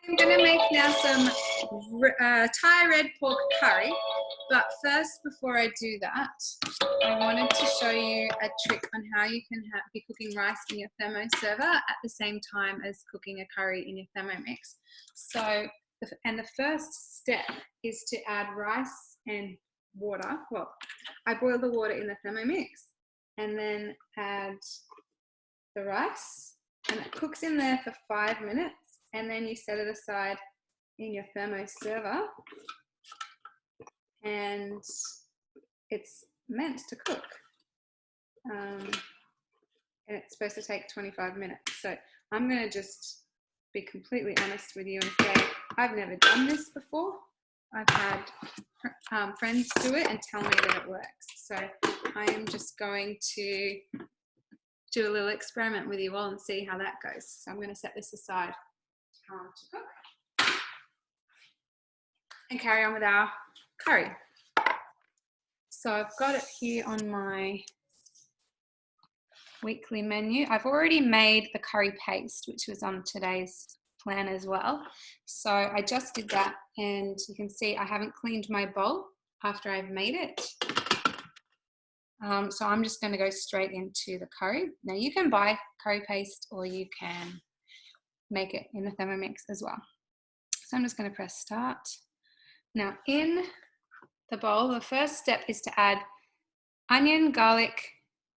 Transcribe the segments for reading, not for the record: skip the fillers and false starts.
I'm going to make now some Thai red pork curry, but first, before I do that, I wanted to show you a trick on how you can be cooking rice in your Thermoserver at the same time as cooking a curry in your Thermomix. So, the first step is to add rice and water. Well, I boil the water in the Thermomix and then add the rice, and it cooks in there for 5 minutes. And then you set it aside in your Thermoserver, and it's meant to cook. And it's supposed to take 25 minutes. So I'm going to just be completely honest with you and say I've never done this before. I've had friends do it and tell me that it works. So I am just going to do a little experiment with you all and see how that goes. So I'm going to set this aside to cook and carry on with our curry. So I've got it here on my weekly menu. I've already made the curry paste, which was on today's plan as well. So I just did that, and you can see I haven't cleaned my bowl after I've made it. So I'm just going to go straight into the curry. Now you can buy curry paste or you can make it in the Thermomix as well. So I'm just going to press start. Now in the bowl, the first step is to add onion, garlic,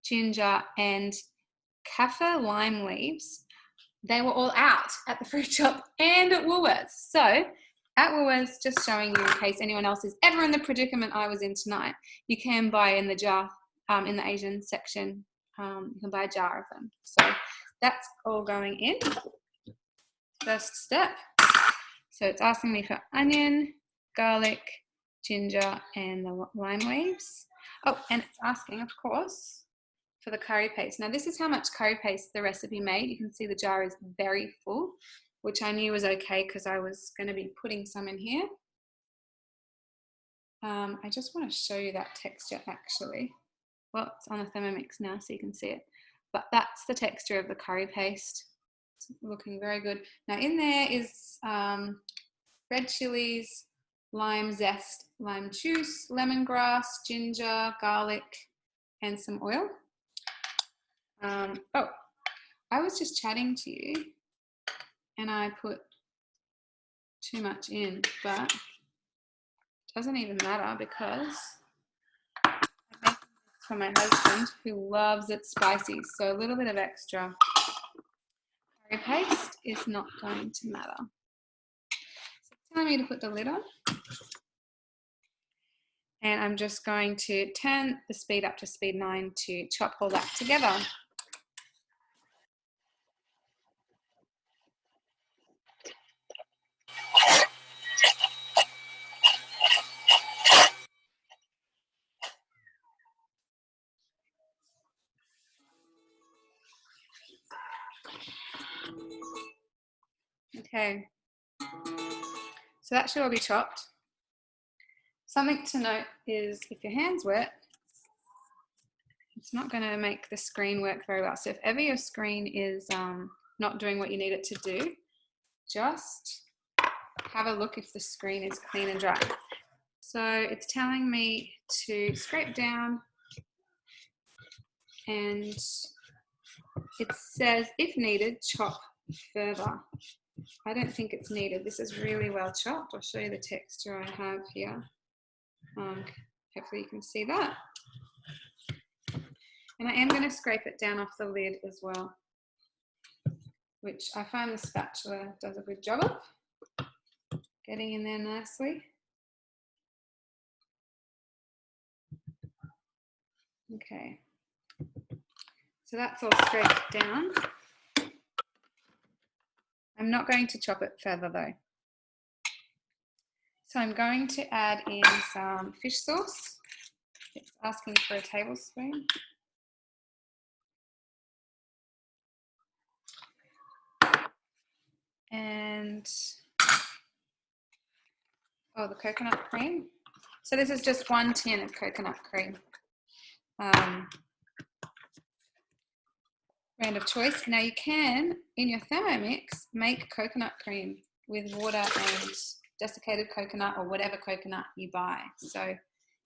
ginger and kaffir lime leaves. They were all out at the fruit shop and at Woolworths. So at Woolworths, just showing you in case anyone else is ever in the predicament I was in tonight, you can buy in the jar, in the Asian section, you can buy a jar of them. So that's all going in. First step. So it's asking me for onion, garlic, ginger and the lime leaves. Oh, and it's asking, of course, for the curry paste. Now this is how much curry paste the recipe made. You can see the jar is very full, which I knew was okay because I was going to be putting some in here. I just want to show you that texture actually. Well, it's on the Thermomix now so you can see it. But that's the texture of the curry paste. It's looking very good. Now in there is red chilies, lime zest, lime juice, lemongrass, ginger, garlic, and some oil. Oh, I was just chatting to you and I put too much in, but it doesn't even matter because I make it for my husband who loves it spicy. So a little bit of extra curry paste is not going to matter. So it's telling me to put the lid on. And I'm just going to turn the speed up to speed 9 to chop all that together. Okay, so that should all be chopped. Something to note is if your hand's wet, it's not going to make the screen work very well. So if ever your screen is not doing what you need it to do, just have a look if the screen is clean and dry. So it's telling me to scrape down, and it says if needed, chop further. I don't think it's needed. This is really well chopped. I'll show you the texture I have here. Hopefully you can see that. And I am going to scrape it down off the lid as well, which I find the spatula does a good job of getting in there nicely. Okay, so that's all scraped down. I'm not going to chop it further though. So I'm going to add in some fish sauce. It's asking for a tablespoon. And the coconut cream. So this is just 1 tin of coconut cream. Brand of choice. Now you can, in your Thermomix, make coconut cream with water and desiccated coconut or whatever coconut you buy. So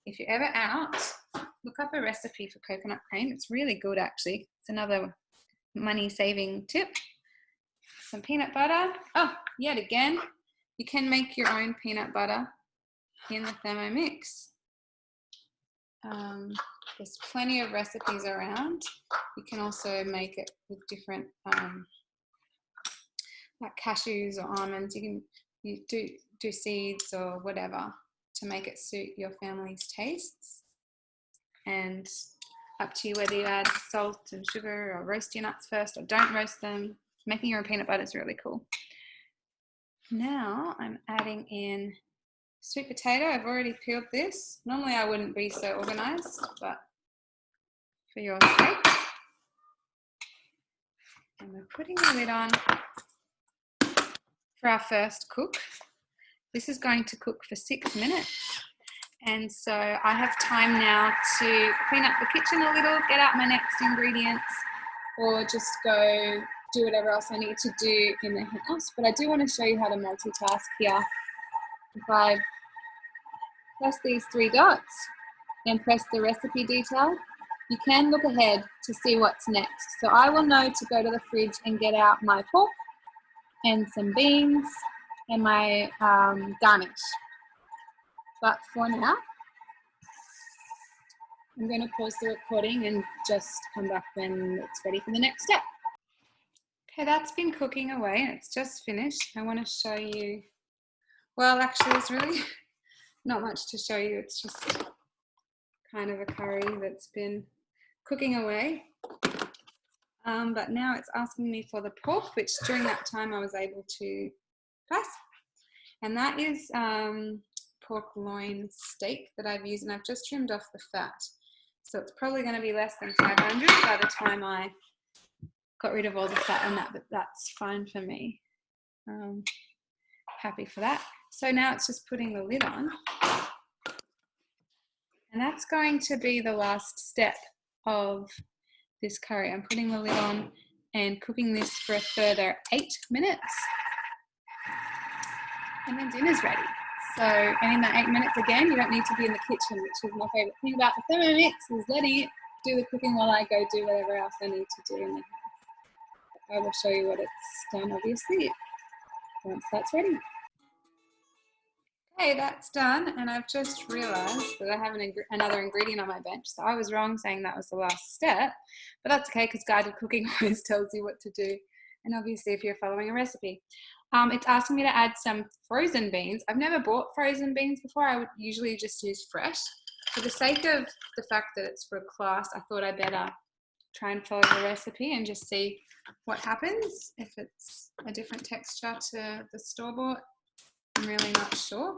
if you're ever out, look up a recipe for coconut cream. It's really good actually. It's another money saving tip. Some peanut butter. Oh, yet again, you can make your own peanut butter in the Thermomix. There's plenty of recipes around. You can also make it with different like cashews or almonds. You do seeds or whatever to make it suit your family's tastes. And up to you whether you add salt and sugar or roast your nuts first or don't roast them. Making your own peanut butter is really cool. Now I'm adding in sweet potato. I've already peeled this. Normally I wouldn't be so organized, but for your sake. And we're putting the lid on for our first cook. This is going to cook for 6 minutes. And so I have time now to clean up the kitchen a little, get out my next ingredients, or just go do whatever else I need to do in the house. But I do want to show you how to multitask here. If I press these 3 dots and press the recipe detail, you can look ahead to see what's next. So I will know to go to the fridge and get out my pork and some beans and my garnish. But for now, I'm going to pause the recording and just come back when it's ready for the next step. Okay, that's been cooking away and it's just finished. I want to show you, well, actually there's really not much to show you. It's just kind of a curry that's been cooking away. But now it's asking me for the pork, which during that time I was able to press. And that is pork loin steak that I've used, and I've just trimmed off the fat. So it's probably going to be less than 500 by the time I got rid of all the fat on that, but that's fine for me. Happy for that. So now it's just putting the lid on. And that's going to be the last step of this curry. I'm putting the lid on and cooking this for a further 8 minutes. And then dinner's ready. So, and in that 8 minutes again, you don't need to be in the kitchen, which is my favourite thing about the Thermomix, is letting it do the cooking while I go do whatever else I need to do in the house. I will show you what it's done, obviously, once that's ready. Okay, that's done, and I've just realised that I have another ingredient on my bench, so I was wrong saying that was the last step, but that's okay because guided cooking always tells you what to do, and obviously if you're following a recipe. It's asking me to add some frozen beans. I've never bought frozen beans before. I would usually just use fresh. For the sake of the fact that it's for a class, I thought I'd better try and follow the recipe and just see what happens. If it's a different texture to the store-bought, I'm really not sure.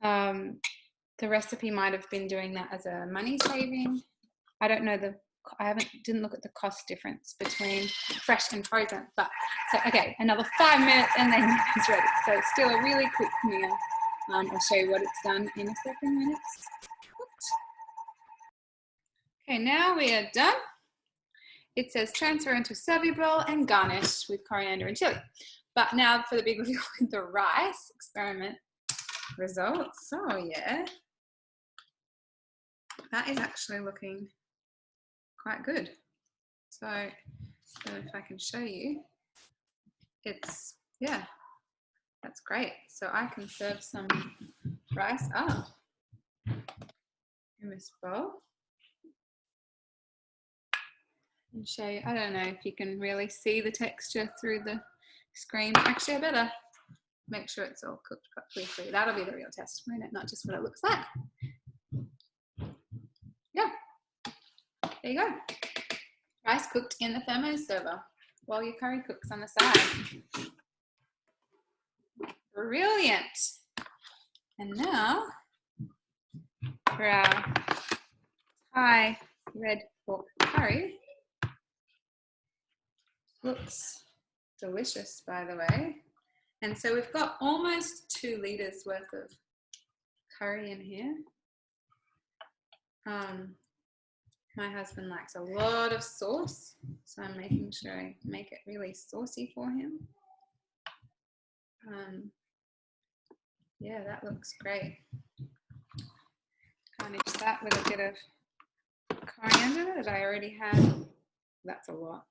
The recipe might have been doing that as a money saving. I don't know didn't look at the cost difference between fresh and frozen, but so okay, another 5 minutes and then it's ready. So it's still a really quick meal. I'll show you what it's done in a second when it's cooked. Okay, now we are done. It says transfer into a serving bowl and garnish with coriander and chili. But now for the big reveal with the rice experiment results. So yeah, that is actually looking quite good. So if I can show you, it's, yeah, that's great. So I can serve some rice up in this bowl and show you. I don't know if you can really see the texture through the screen. Actually, I better make sure it's all cooked properly for you. That'll be the real test, won't it? Not just what it looks like. Yeah, there you go. Rice cooked in the Thermoserver while your curry cooks on the side. Brilliant. And now for our Thai red pork curry. Looks delicious, by the way. And so we've got almost 2 litres worth of curry in here. My husband likes a lot of sauce, so I'm making sure I make it really saucy for him. Yeah, that looks great. Garnish that with a bit of coriander that I already had. That's a lot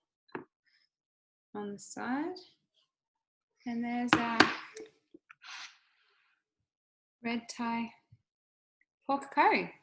on the side. And there's our red Thai pork curry.